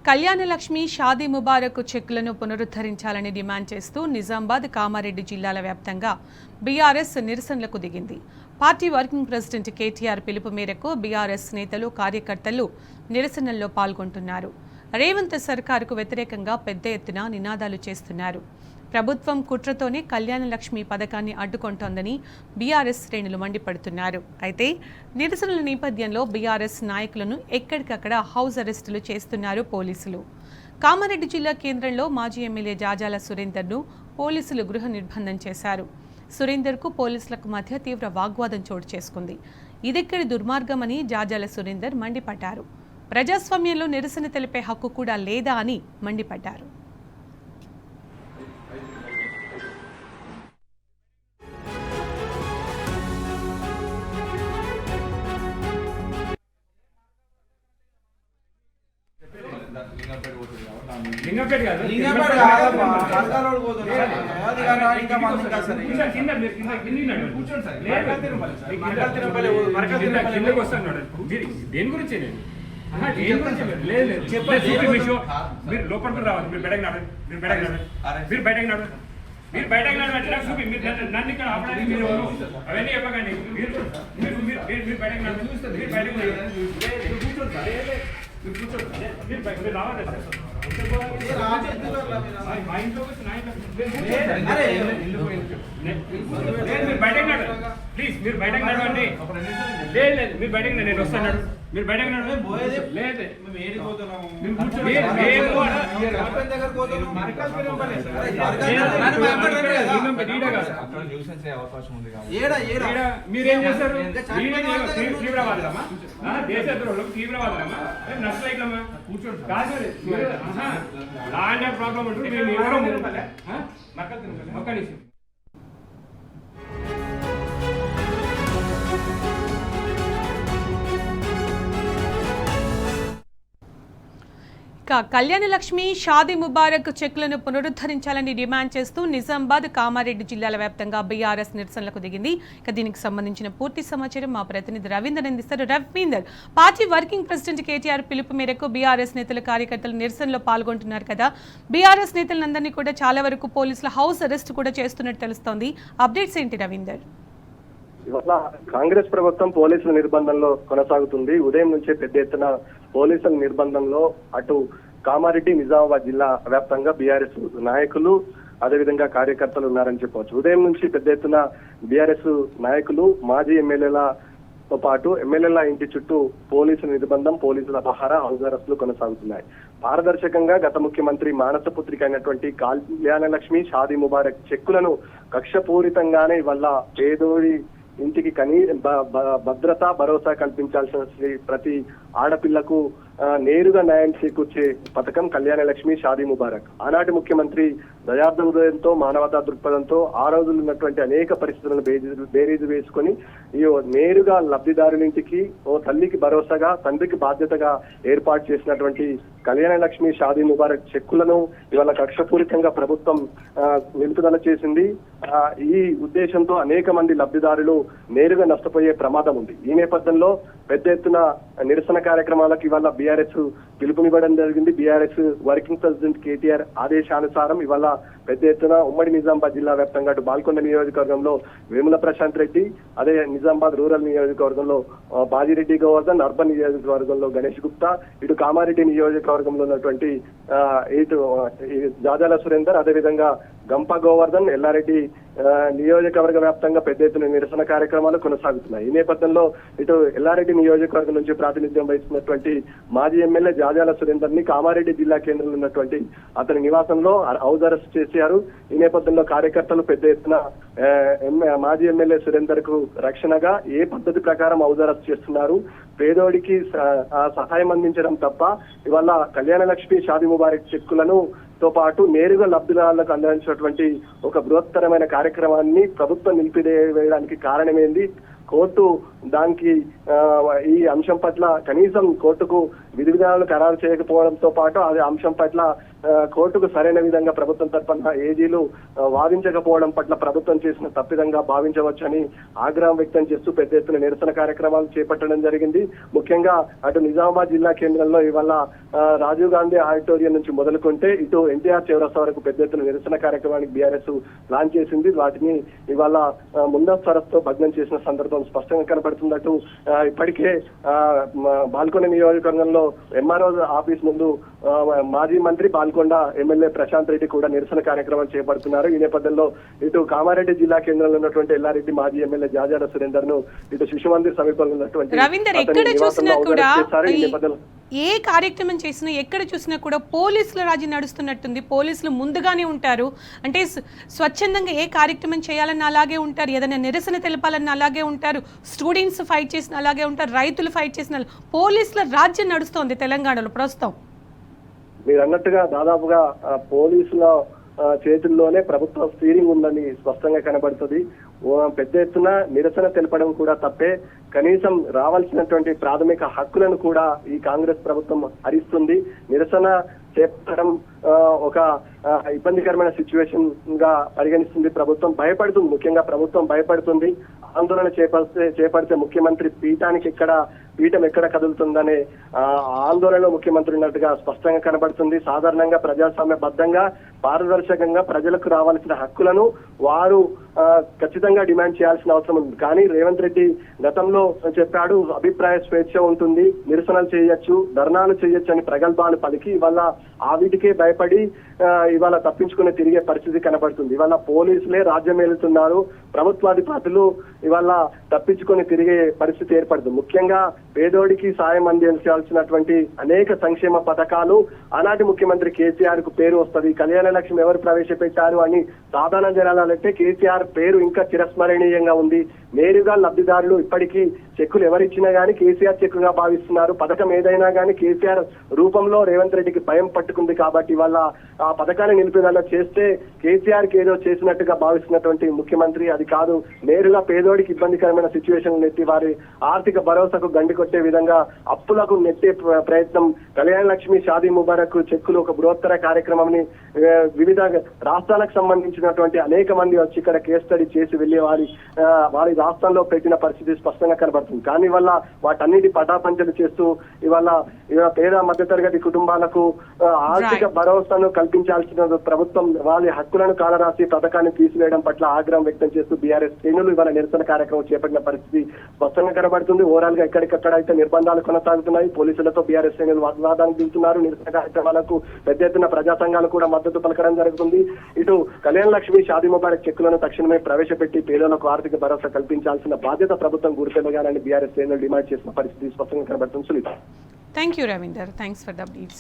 కళ్యాణలక్ష్మి షాదీ ముబారక్ చెక్కులను పునరుద్ధరించాలని డిమాండ్ చేస్తూ నిజామాబాద్ కామారెడ్డి జిల్లాల వ్యాప్తంగా బీఆర్ఎస్ నిరసనలకు దిగింది. పార్టీ వర్కింగ్ ప్రెసిడెంట్ కేటీఆర్ పిలుపు మేరకు బీఆర్ఎస్ నేతలు కార్యకర్తలు నిరసనల్లో పాల్గొంటున్నారు. రేవంత్ సర్కారుకు వ్యతిరేకంగా పెద్ద ఎత్తున నినాదాలు చేస్తున్నారు. ప్రభుత్వం కుట్రతోనే కళ్యాణలక్ష్మి పథకాన్ని అడ్డుకుంటోందని బీఆర్ఎస్ శ్రేణులు మండిపడుతున్నారు. అయితే నిరసనల నేపథ్యంలో బీఆర్ఎస్ నాయకులను ఎక్కడికక్కడ హౌస్ అరెస్టులు చేస్తున్నారు పోలీసులు. కామారెడ్డి జిల్లా కేంద్రంలో మాజీ ఎమ్మెల్యే జాజాల సురేందర్ను పోలీసులు గృహ నిర్బంధం చేశారు. సురేందర్కు పోలీసులకు మధ్య తీవ్ర వాగ్వాదం చోటు చేసుకుంది. ఇదెక్కడి దుర్మార్గమని జాజాల సురేందర్ మండిపడ్డారు. ప్రజాస్వామ్యంలో నిరసన తెలిపే హక్కు కూడా లేదా అని మండిపడ్డారు. దేని గురించి మీరు లోపలికి రావాలి. మీరు బయటకు నాడు, మీరు బయటకు నాడు, మీరు బయటకు నాడు, మీరు బయటకు నాడు. చూపి మీరు నన్ను ఇక్కడ ఆపడానికి మీరు అవన్నీ చెప్పకండి. మీరు బయటకు నాడు, మీరు బయటకు మీరు రావాలి సార్. మా ఇంట్లోకి వచ్చి నా ఇంట్లో మీరు బయటకు నాడు ప్లీజ్. మీరు బయటకు నడవండి. లేదు లేదు మీరు బయటకు నేను వస్తాను. మీరు బయటకు నడవండి. లేదు మీరేం చేస్తారు? తీవ్రవాదులమ్మా, దేశద్రోహులు, తీవ్రవాదులమ్మా, నక్సలైట్లమ్మా. కూర్చోండి. కాదు లా అండ్ ప్రాబ్లం ఉంటుంది. మేము ఎవరో ఒక్క నిమిషం. కళ్యాణలక్ష్మి షాదీ ముబారక్ చెక్లను పునరుద్ధరించాలని డిమాండ్ చేస్తూ నిజామాబాద్ కామారెడ్డి జిల్లాల వ్యాప్తంగా బీఆర్ఎస్ నిరసనలకు దిగింది. దీనికి సంబంధించిన పూర్తి సమాచారం మా ప్రతినిధి రవీందర్ అందిస్తారు. Ravinder, party working president KTR పిలుపు మేరకు బీఆర్ఎస్ నేతలు కార్యకర్తలు నిరసనలో పాల్గొంటున్నారు కదా. బీఆర్ఎస్ నేతలందరినీ కూడా చాలా వరకు పోలీసులు హౌస్ అరెస్ట్ కూడా చేస్తున్నట్టు తెలుస్తోంది. అప్డేట్స్ ఏంటి రవీందర్? ఇవాళ కాంగ్రెస్ ప్రభుత్వం పోలీసుల నిర్బంధంలో కొనసాగుతుంది. ఉదయం నుంచే పెద్ద ఎత్తున పోలీసుల నిర్బంధంలో అటు కామారెడ్డి, నిజామాబాద్ జిల్లా వ్యాప్తంగా బీఆర్ఎస్ నాయకులు అదేవిధంగా కార్యకర్తలు ఉన్నారని చెప్పవచ్చు. ఉదయం నుంచి పెద్ద ఎత్తున బీఆర్ఎస్ నాయకులు, మాజీ ఎమ్మెల్యేలతో పాటు ఎమ్మెల్యేల ఇంటి చుట్టూ పోలీసుల నిర్బంధం, పోలీసుల పహారా, హౌస్ అరెస్టులు కొనసాగుతున్నాయి. పారదర్శకంగా గత ముఖ్యమంత్రి మానస పుత్రిక అయినటువంటి కళ్యాణలక్ష్మి షాదీ ముబారక్ చెక్కులను కక్షపూరితంగానే ఇవాళ పేదోడి ఇంటికి భద్రత, భరోసా కల్పించాల్సిన ప్రతి ఆడపిల్లకు నేరుగా న్యాయం చేకూర్చే పథకం కళ్యాణలక్ష్మి షాదీ ముబారక్. ఆనాటి ముఖ్యమంత్రి దయార్థ హృదయంతో, మానవతా దృక్పథంతో ఆ రోజులు ఉన్నటువంటి అనేక పరిస్థితులను బేరీజు వేసుకొని నేరుగా లబ్ధిదారునింటికి ఓ తల్లికి భరోసాగా, తండ్రికి బాధ్యతగా ఏర్పాటు చేసినటువంటి కళ్యాణలక్ష్మి షాదీ ముబారక్ చెక్కులను ఇవాళ కక్షపూరితంగా ప్రభుత్వం నిలుపుదల చేసింది. ఈ ఉద్దేశంతో అనేక మంది లబ్ధిదారులు నేరుగా నష్టపోయే ప్రమాదం ఉంది. ఈ నేపథ్యంలో పెద్ద ఎత్తున నిరసన కార్యక్రమాలకు ఇవాళ బీఆర్ఎస్ పిలుపునివ్వడం జరిగింది. బీఆర్ఎస్ వర్కింగ్ ప్రెసిడెంట్ కేటీఆర్ ఆదేశానుసారం ఇవాళ పెద్ద ఎత్తున ఉమ్మడి నిజామాబాద్ జిల్లా వ్యాప్తంగా అటు బాల్కొండ నియోజకవర్గంలో వేముల ప్రశాంత్ రెడ్డి, అదే నిజామాబాద్ రూరల్ నియోజకవర్గంలో బాజిరెడ్డి గోవర్ధన్, అర్బన్ నియోజకవర్గంలో గణేష్ గుప్తా, ఇటు కామారెడ్డి నియోజకవర్గంలో ఉన్నటువంటి ఇటు జాజాల సురేందర్, అదేవిధంగా గంప గోవర్ధన్, ఎల్లారెడ్డి నియోజకవర్గ వ్యాప్తంగా పెద్ద ఎత్తున నిరసన కార్యక్రమాలు కొనసాగుతున్నాయి. ఈ నేపథ్యంలో ఇటు ఎల్లారెడ్డి నియోజకవర్గం నుంచి ప్రాతినిధ్యం వహిస్తున్నటువంటి మాజీ ఎమ్మెల్యే జాజాల సురేందర్ ని కామారెడ్డి జిల్లా కేంద్రంలో ఉన్నటువంటి అతని నివాసంలో హౌస్ అరెస్ట్ చేశారు. ఈ నేపథ్యంలో కార్యకర్తలు పెద్ద ఎత్తున మాజీ ఎమ్మెల్యే సురేందర్ కు రక్షణగా ఏ పద్ధతి ప్రకారం హౌస్ అరెస్ట్ చేస్తున్నారు, పేదోడికి సహాయం అందించడం తప్ప ఇవాళ కళ్యాణలక్ష్మి షాదీ ముబారక్ చెక్కులను తో పాటు నేరుగా లబ్ధిదారులకు అందించినటువంటి ఒక బృహత్తరమైన కార్యక్రమాన్ని ప్రభుత్వం నిలిపివేయడానికి కారణమేంది? కోర్టు దానికి ఈ అంశం పట్ల కనీసం కోర్టుకు విధి విధానాలు ఖరారు చేయకపోవడంతో పాటు అది అంశం పట్ల కోర్టుకు సరైన విధంగా ప్రభుత్వం తరఫున ఏజీలు వాదించకపోవడం పట్ల ప్రభుత్వం చేసిన తప్పిదంగా భావించవచ్చని ఆగ్రహం వ్యక్తం చేస్తూ పెద్ద ఎత్తున నిరసన కార్యక్రమాలు చేపట్టడం జరిగింది. ముఖ్యంగా అటు నిజామాబాద్ జిల్లా కేంద్రంలో ఇవాళ రాజీవ్ గాంధీ ఆడిటోరియం నుంచి మొదలుకుంటే ఇటు ఎన్టీఆర్ చౌరస్తా వరకు పెద్ద ఎత్తున నిరసన కార్యక్రమానికి బీఆర్ఎస్ ప్లాన్ చేసింది. వాటిని ఇవాళ ముందస్తు అరెస్టుతో భగ్నం చేసిన సందర్భం స్పష్టంగా కనబడుతుందట. ఇప్పటికే బాల్కొండ నియోజకవర్గంలో ఎంఆర్ఓ ఆఫీస్ ముందు మాజీ మంత్రి బాల్కొండ ఎమ్మెల్యే ప్రశాంత్ రెడ్డి కూడా నిరసన కార్యక్రమం చేపడుతున్నారు. ఈ నేపథ్యంలో ఇటు కామారెడ్డి జిల్లా కేంద్రంలో ఉన్నటువంటి ఎల్లారెడ్డి మాజీ ఎమ్మెల్యే జాజాడ సురేందర్ ను ఇటు శిశు మందిర్ సమీపంలో ఉన్నటువంటి రవీందర్ ఎక్కడ చూసినా కూడా ఏ కార్యక్రమం చేసినా ఎక్కడ చూసినా కూడా పోలీసుల రాజీ నడుస్తున్నట్టుంది. పోలీసులు ముందుగానే ఉంటారు, అంటే స్వచ్ఛందంగా ఏ కార్యక్రమం చేయాలన్నా అలాగే ఉంటారు, ఏదైనా నిరసన తెలపాలన్నా అలాగే ఉంటారు, స్టూడెంట్స్ ఫైట్ చేసిన అలాగే ఉంటారు, రైతులు ఫైట్ చేసిన పోలీసుల రాజ్యం నడుస్తోంది తెలంగాణలో ప్రస్తుతం. మీరు అన్నట్టుగా దాదాపుగా పోలీసుల చేతుల్లోనే ప్రభుత్వ స్టీరింగ్ ఉందని స్పష్టంగా కనబడుతుంది. పెద్ద ఎత్తున నిరసన తెలపడం కూడా తప్పే, కనీసం రావాల్సినటువంటి ప్రాథమిక హక్కులను కూడా ఈ కాంగ్రెస్ ప్రభుత్వం హరిస్తుంది. నిరసన చేపట్టడం ఒక ఇబ్బందికరమైన సిచ్యువేషన్ గా పరిగణిస్తుంది. ప్రభుత్వం భయపడుతుంది, ముఖ్యంగా ప్రభుత్వం భయపడుతుంది. ఆందోళన చేపడితే ముఖ్యమంత్రి పీఠం ఎక్కడ కదులుతుందనే ఆందోళనలో ముఖ్యమంత్రి ఉన్నట్టుగా స్పష్టంగా కనబడుతుంది. సాధారణంగా ప్రజాస్వామ్యబద్ధంగా పారదర్శకంగా ప్రజలకు రావాల్సిన హక్కులను వారు ఖచ్చితంగా డిమాండ్ చేయాల్సిన అవసరం ఉంది. కానీ రేవంత్ రెడ్డి గతంలో చెప్పాడు, అభిప్రాయ స్వేచ్ఛ ఉంటుంది, నిరసనలు చేయొచ్చు, ధర్నాలు చేయొచ్చు అని ప్రగల్భాలు పలికి ఇవాళ ఆ వీటికే భయపడి ఇవాళ తప్పించుకుని తిరిగే పరిస్థితి కనబడుతుంది. ఇవాళ పోలీసులే రాజ్యం ఏలుతున్నారు, ప్రభుత్వాధిపతులు ఇవాళ తప్పించుకొని తిరిగే పరిస్థితి ఏర్పడుతుంది. ముఖ్యంగా పేదోడికి సాయం అందించాల్సినటువంటి అనేక సంక్షేమ పథకాలు ఆనాటి ముఖ్యమంత్రి కేసీఆర్ కు పేరు వస్తుంది. కళ్యాణ లక్ష్మి ఎవరు ప్రవేశపెట్టారు అని సాధారణ జనాలంటే కేసీఆర్ పేరు ఇంకా చిరస్మరణీయంగా ఉంది. నేరుగా లబ్ధిదారులు ఇప్పటికీ చెక్కులు ఎవరిచ్చినా గానీ కేసీఆర్ చెక్కుగా భావిస్తున్నారు. పథకం ఏదైనా గానీ కేసీఆర్ రూపంలో రేవంత్ రెడ్డికి భయం పట్టుకుంది కాబట్టి వాళ్ళ ఆ పథకాన్ని నిలిపేదలా చేస్తే కేసీఆర్ కి ఏదో చేసినట్టుగా భావిస్తున్నటువంటి ముఖ్యమంత్రి అది కాదు. నేరుగా పేదోడికి ఇబ్బందికరమైన సిచ్యువేషన్ నెట్టి వారి ఆర్థిక భరోసాకు గండి కొట్టే విధంగా అప్పులకు నెట్టే ప్రయత్నం. కళ్యాణ లక్ష్మి, షాదీ ముబారక్ చెక్కులు ఒక బృహత్తర కార్యక్రమాన్ని వివిధ రాష్ట్రాలకు సంబంధించినటువంటి అనేక మంది వచ్చి ఇక్కడ కేస్ స్టడీ చేసి వెళ్లి వారి రాష్ట్రంలో పెట్టిన పరిస్థితి స్పష్టంగా కనబడుతుంది. కానీ వల్ల వాటన్నిటి పటాపంచలు చేస్తూ ఇవాళ పేద మధ్యతరగతి కుటుంబాలకు ఆర్థిక భరోసాను కల్పించాల్సిన ప్రభుత్వం వాళ్ళ హక్కులను కాలరాసి పథకాన్ని తీసివేయడం పట్ల ఆగ్రహం వ్యక్తం చేస్తూ బీఆర్ఎస్ శ్రేణులు ఇవాళ నిరసన కార్యక్రమం చేపట్టిన పరిస్థితి స్పష్టంగా కనబడుతుంది. ఓవరాల్ గా ఎక్కడికక్కడ అయితే నిర్బంధాలు కొనసాగుతున్నాయి. పోలీసులతో బీఆర్ఎస్ శ్రేణులు వాగ్వాదానికి దిగుతున్నారు. నిరసన కార్యక్రమాలకు పెద్ద ఎత్తున ప్రజా సంఘాలు కూడా మద్దతు పలకడం జరుగుతుంది. ఇటు కళ్యాణ లక్ష్మి, షాదీ ముబారక్ చెక్కులను తక్షణమే ప్రవేశపెట్టి పేదలకు ఆర్థిక భరోసా కల్పించాల్సిన బాధ్యత ప్రభుత్వం గుర్తెరగాలని బీఆర్ఎస్ శ్రేణులు డిమాండ్ చేసిన పరిస్థితి స్పష్టంగా కనబడుతుంది. Sunitha. Thank you, Ravinder. Thanks for the updates.